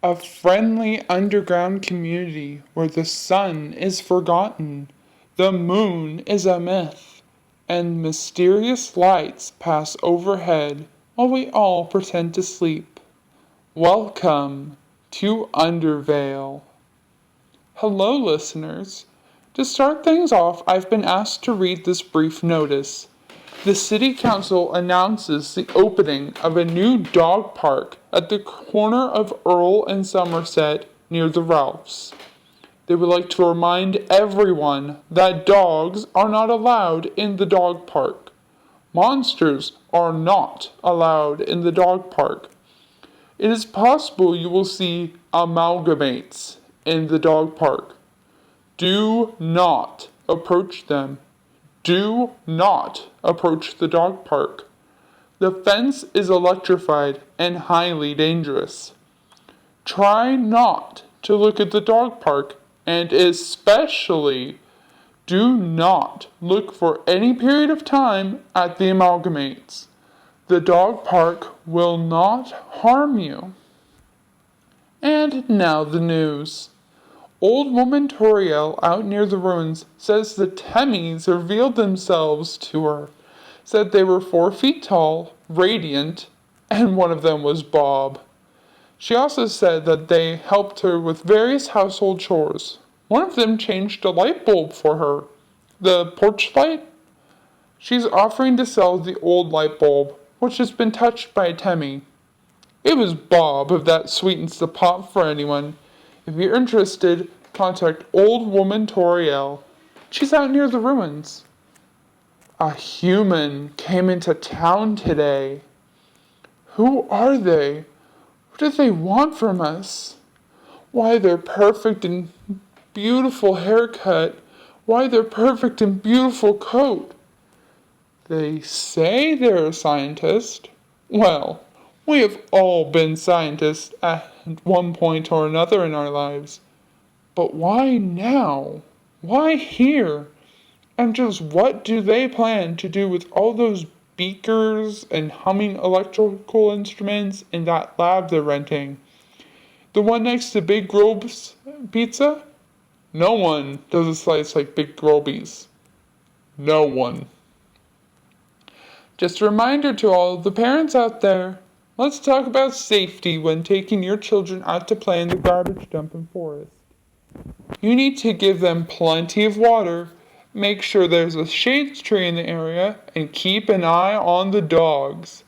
A friendly underground community where the sun is forgotten, the moon is a myth, and mysterious lights pass overhead while we all pretend to sleep. Welcome to Undervale. Hello, listeners. To start things off, I've been asked to read this brief notice. The City Council announces the opening of a new dog park at the corner of Earl and Somerset near the Ralphs. They would like to remind everyone that dogs are not allowed in the dog park. Monsters are not allowed in the dog park. It is possible you will see amalgamates in the dog park. Do not approach them. Do not approach the dog park. The fence is electrified and highly dangerous. Try not to look at the dog park, and especially do not look for any period of time at the amalgamates. The dog park will not harm you. And now the news. Old woman Toriel out near the ruins says the Temmies revealed themselves to her, said they were 4 feet tall, radiant, and one of them was Bob. She also said that they helped her with various household chores. One of them changed a light bulb for her. The porch light? She's offering to sell the old light bulb, which has been touched by a Temmie. It was Bob, if that sweetens the pot for anyone. If you're interested, contact Old Woman Toriel. She's out near the ruins. A human came into town today. Who are they? What do they want from us? Why their perfect and beautiful haircut? Why their perfect and beautiful coat? They say they're a scientist. Well, we have all been scientists at one point or another in our lives. But why now? Why here? And just what do they plan to do with all those beakers and humming electrical instruments in that lab they're renting? The one next to Big Grobe's Pizza? No one does a slice like Big Grobe's. No one. Just a reminder to all the parents out there, let's talk about safety when taking your children out to play in the garbage dump and forest. You need to give them plenty of water, make sure there's a shade tree in the area, and keep an eye on the dogs.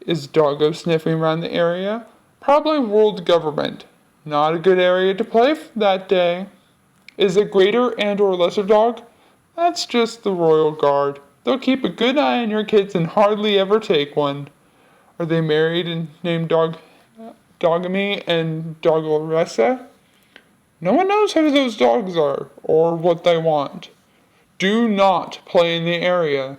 Is Doggo sniffing around the area? Probably world government. Not a good area to play that day. Is it greater and or lesser dog? That's just the royal guard. They'll keep a good eye on your kids and hardly ever take one. Are they married and named Dogamy and Dogoressa? No one knows who those dogs are or what they want. Do not play in the area.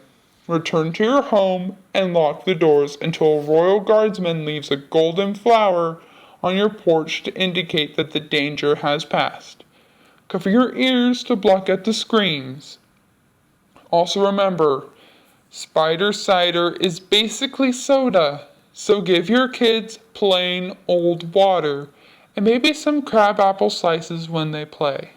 Return to your home and lock the doors until a royal guardsman leaves a golden flower on your porch to indicate that the danger has passed. Cover your ears to block out the screams. Also remember, spider cider is basically soda, so give your kids plain old water and maybe some crabapple slices when they play.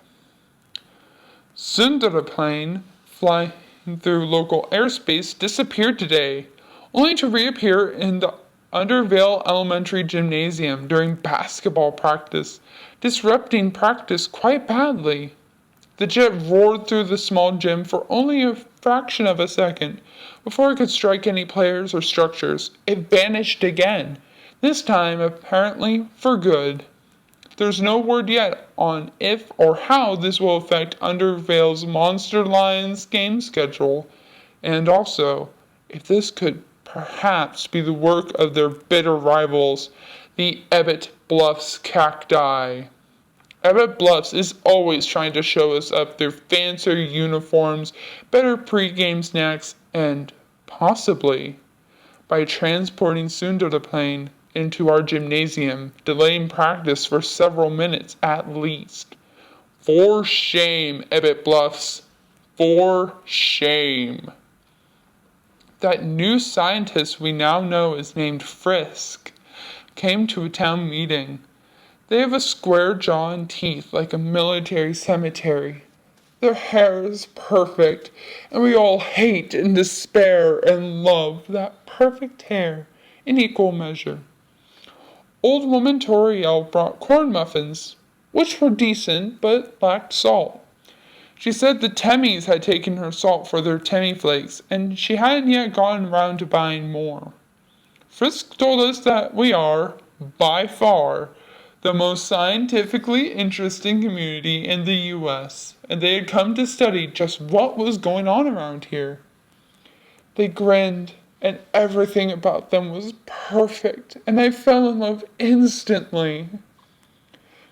Sundarplane, flying through local airspace, disappeared today, only to reappear in the Undervale Elementary Gymnasium during basketball practice, disrupting practice quite badly. The jet roared through the small gym for only a fraction of a second before it could strike any players or structures. It vanished again, this time apparently for good. There's no word yet on if or how this will affect Undervale's Monster Lions game schedule, and also if this could perhaps be the work of their bitter rivals, the Ebbet Bluffs Cacti. Ebbet Bluffs is always trying to show us up their fancier uniforms, better pre-game snacks, and possibly by transporting Sundarplane into our gymnasium, delaying practice for several minutes at least. For shame, Ebbet Bluffs. For shame. That new scientist we now know is named Frisk came to a town meeting. They have a square jaw and teeth like a military cemetery. Their hair is perfect, and we all hate and despair and love that perfect hair in equal measure. Old woman Toriel brought corn muffins, which were decent but lacked salt. She said the Temmies had taken her salt for their Temmy flakes, and she hadn't yet gotten round to buying more. Frisk told us that we are, by far, the most scientifically interesting community in the U.S., and they had come to study just what was going on around here. They grinned, and everything about them was perfect, and I fell in love instantly.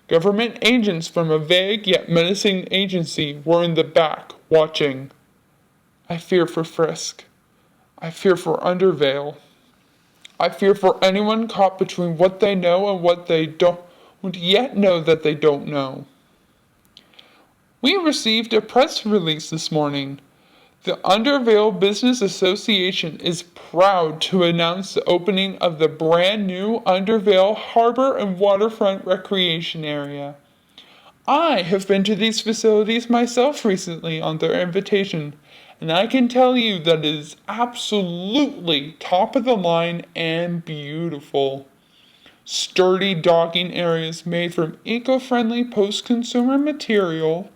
Government agents from a vague yet menacing agency were in the back, watching. I fear for Frisk. I fear for Undervale. I fear for anyone caught between what they know and what they don't yet know that they don't know. We received a press release this morning. The Undervale Business Association is proud to announce the opening of the brand new Undervale Harbor and Waterfront Recreation Area. I have been to these facilities myself recently on their invitation, and I can tell you that it is absolutely top of the line and beautiful. Sturdy docking areas made from eco-friendly post-consumer material,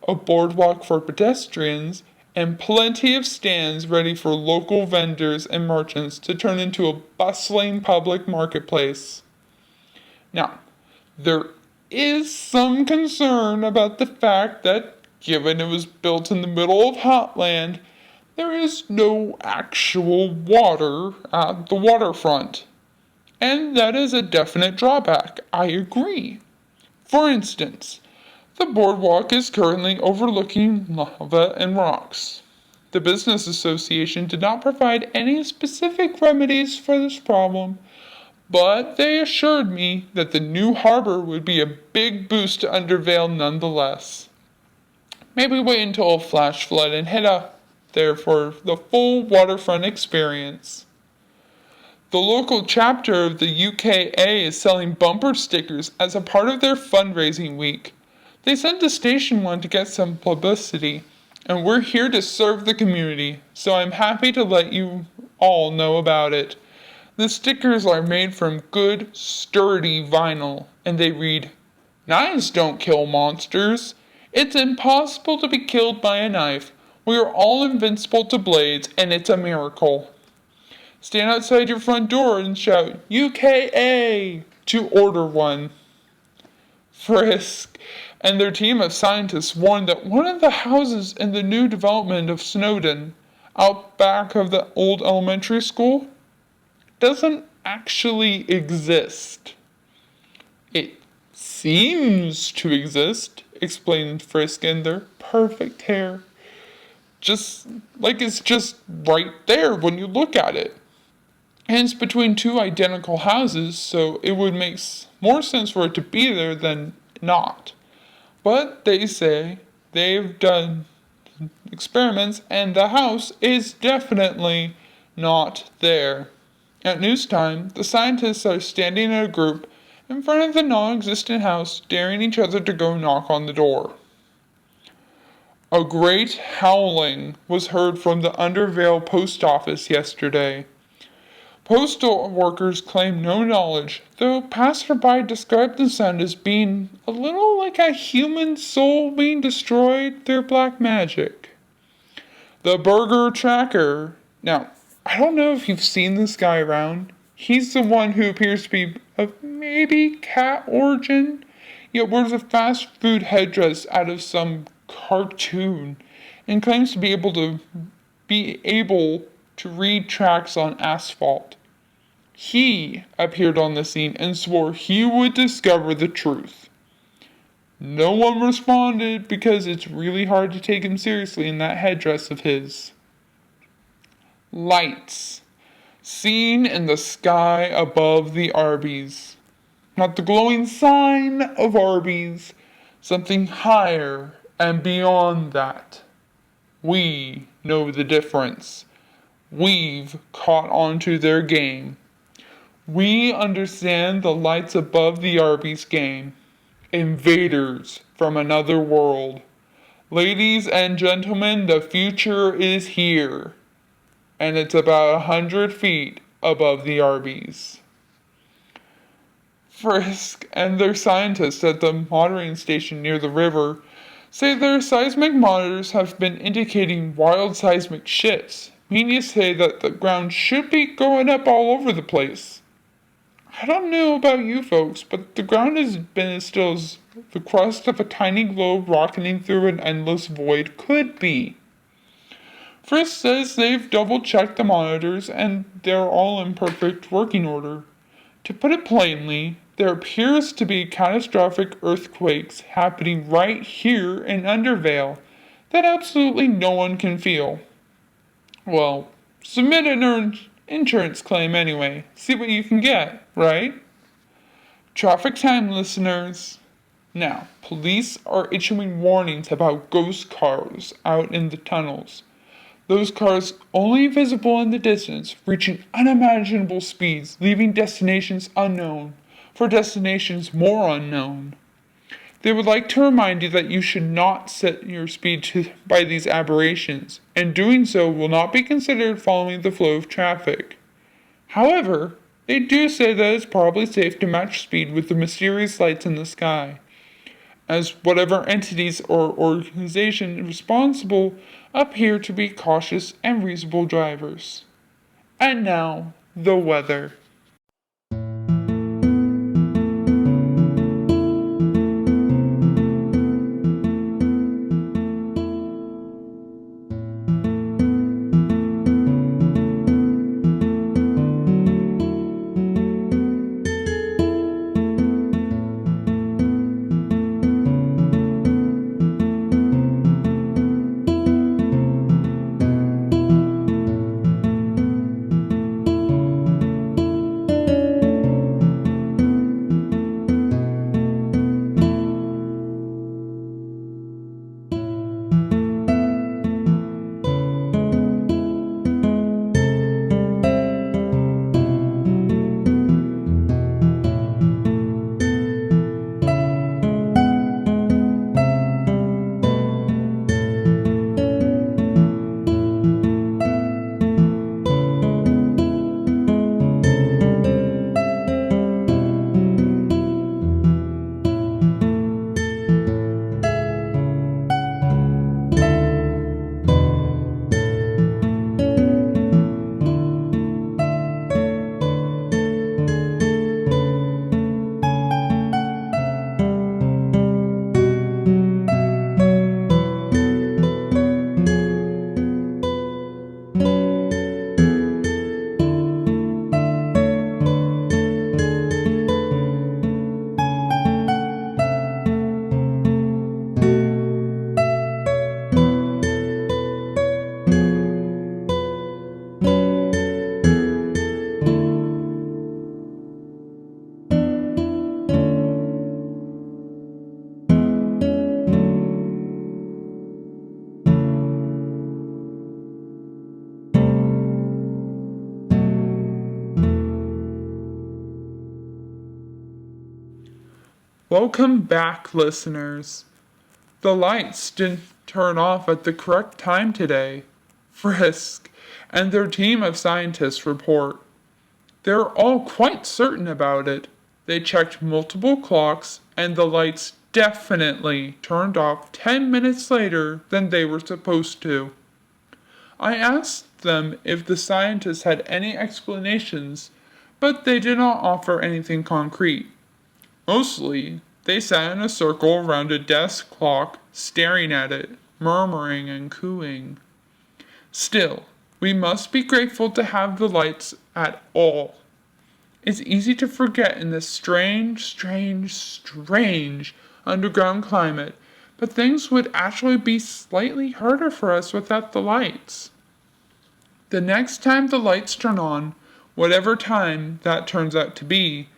a boardwalk for pedestrians, and plenty of stands ready for local vendors and merchants to turn into a bustling public marketplace. Now, there is some concern about the fact that, given it was built in the middle of Hotland, there is no actual water at the waterfront. And that is a definite drawback, I agree. For instance, the boardwalk is currently overlooking lava and rocks. The Business Association did not provide any specific remedies for this problem, but they assured me that the new harbor would be a big boost to Undervale nonetheless. Maybe wait until a flash flood and head up there for the full waterfront experience. The local chapter of the UKA is selling bumper stickers as a part of their fundraising week. They sent the station one to get some publicity, and we're here to serve the community, so I'm happy to let you all know about it. The stickers are made from good, sturdy vinyl, and they read, "Knives don't kill monsters. It's impossible to be killed by a knife. We are all invincible to blades, and it's a miracle." Stand outside your front door and shout, UKA, to order one. Frisk and their team of scientists warned that one of the houses in the new development of Snowdon, out back of the old elementary school, doesn't actually exist. It seems to exist, explained Frisk in their perfect hair. Just like it's just right there when you look at it. And it's between two identical houses, so it would make more sense for it to be there than not. But they say they've done experiments and the house is definitely not there. At news time, the scientists are standing in a group in front of the non-existent house, daring each other to go knock on the door. A great howling was heard from the Undervale post office yesterday. Postal workers claim no knowledge, though passerby described the sound as being a little like a human soul being destroyed through black magic. The Burger Tracker. Now, I don't know if you've seen this guy around. He's the one who appears to be of maybe cat origin, yet wears a fast food headdress out of some cartoon, and claims to be able to read tracks on asphalt. He appeared on the scene and swore he would discover the truth. No one responded because it's really hard to take him seriously in that headdress of his. Lights. Seen in the sky above the Arby's. Not the glowing sign of Arby's. Something higher and beyond that. We know the difference. We've caught on to their game. We understand the lights above the Arby's game. Invaders from another world. Ladies and gentlemen, the future is here. And it's about 100 feet above the Arby's. Frisk and their scientists at the monitoring station near the river say their seismic monitors have been indicating wild seismic shifts, meaning to say that the ground should be going up all over the place. I don't know about you folks, but the ground has been as still as the crust of a tiny globe rocketing through an endless void could be. Frisk says they've double-checked the monitors and they're all in perfect working order. To put it plainly, there appears to be catastrophic earthquakes happening right here in Undervale that absolutely no one can feel. Well, submit an insurance claim anyway. See what you can get, right? Traffic time, listeners. Now, police are issuing warnings about ghost cars out in the tunnels. Those cars only visible in the distance, reaching unimaginable speeds, leaving destinations unknown for destinations more unknown. They would like to remind you that you should not set your speed by these aberrations, and doing so will not be considered following the flow of traffic. However, they do say that it's probably safe to match speed with the mysterious lights in the sky, as whatever entities or organization responsible appear to be cautious and reasonable drivers. And now, the weather. Welcome back, listeners. The lights didn't turn off at the correct time today. Frisk and their team of scientists report. They're all quite certain about it. They checked multiple clocks and the lights definitely turned off 10 minutes later than they were supposed to. I asked them if the scientists had any explanations, but they did not offer anything concrete. Mostly, they sat in a circle around a desk clock, staring at it, murmuring and cooing. Still, we must be grateful to have the lights at all. It's easy to forget in this strange underground climate, but things would actually be slightly harder for us without the lights. The next time the lights turn on, whatever time that turns out to be,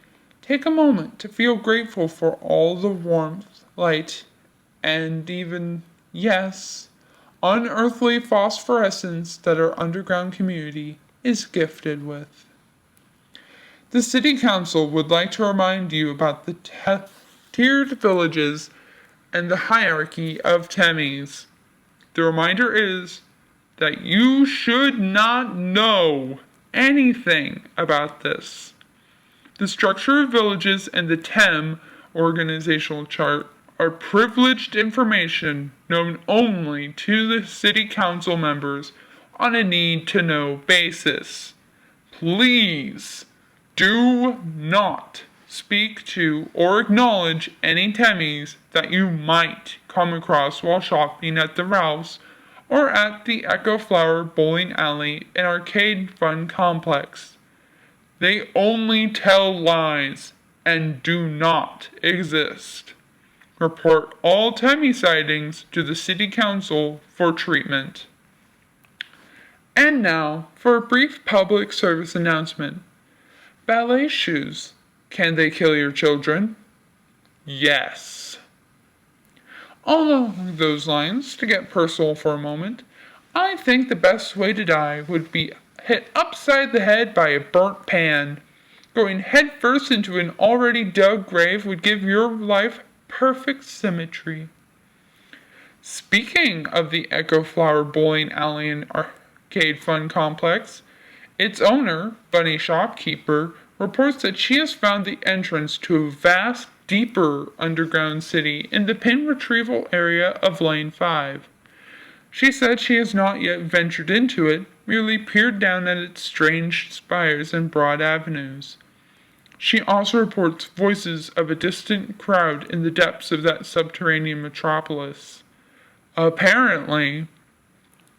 take a moment to feel grateful for all the warmth, light, and even, yes, unearthly phosphorescence that our underground community is gifted with. The City Council would like to remind you about the tiered villages and the hierarchy of Temis. The reminder is that you should not know anything about this. The structure of villages and the TEM organizational chart are privileged information known only to the City Council members on a need-to-know basis. Please do not speak to or acknowledge any Temis that you might come across while shopping at the Ralphs or at the Echo Flower Bowling Alley and Arcade Fun Complex. They only tell lies and do not exist. Report all Temi sightings to the City Council for treatment. And now for a brief public service announcement. Ballet shoes. Can they kill your children? Yes. Along those lines, to get personal for a moment, I think the best way to die would be hit upside the head by a burnt pan. Going headfirst into an already dug grave would give your life perfect symmetry. Speaking of the Echo Flower Bowling Alley and Arcade Fun Complex, its owner, Bunny Shopkeeper, reports that she has found the entrance to a vast, deeper underground city in the pin retrieval area of Lane 5. She said she has not yet ventured into it, merely peered down at its strange spires and broad avenues. She also reports voices of a distant crowd in the depths of that subterranean metropolis. Apparently,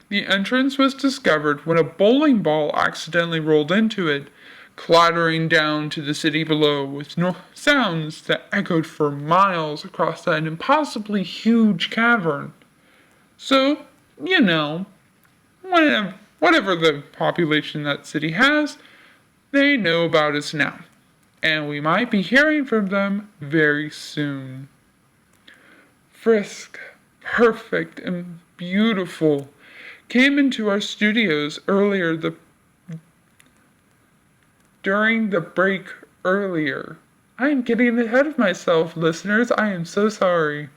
the entrance was discovered when a bowling ball accidentally rolled into it, clattering down to the city below with sounds that echoed for miles across that impossibly huge cavern. So, whatever the population that city has, they know about us now, and we might be hearing from them very soon. Frisk, perfect and beautiful, came into our studios during the break earlier. I am getting ahead of myself, listeners. I am so sorry.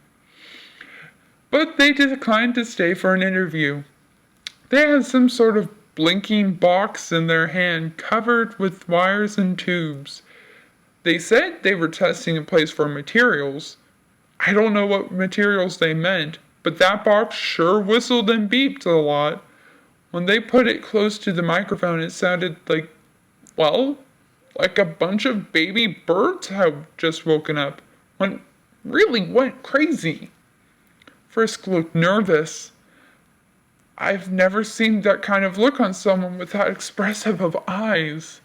But they declined to stay for an interview. They had some sort of blinking box in their hand covered with wires and tubes. They said they were testing a place for materials. I don't know what materials they meant, but that box sure whistled and beeped a lot. When they put it close to the microphone, it sounded like a bunch of baby birds had just woken up. Went crazy. Frisk looked nervous. I've never seen that kind of look on someone with that expressive of eyes.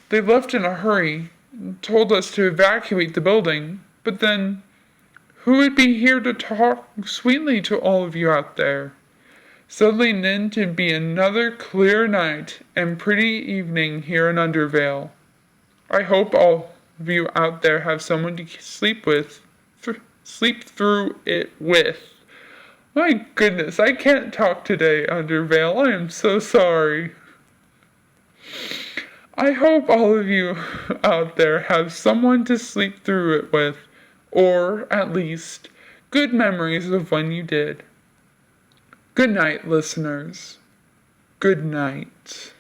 They left in a hurry, told us to evacuate the building, but then, who would be here to talk sweetly to all of you out there? Settling in to be another clear night and pretty evening here in Undervale. I hope all of you out there have someone to sleep through it with. My goodness, I can't talk today, Undervale. I am so sorry. I hope all of you out there have someone to sleep through it with, or at least good memories of when you did. Good night, listeners. Good night.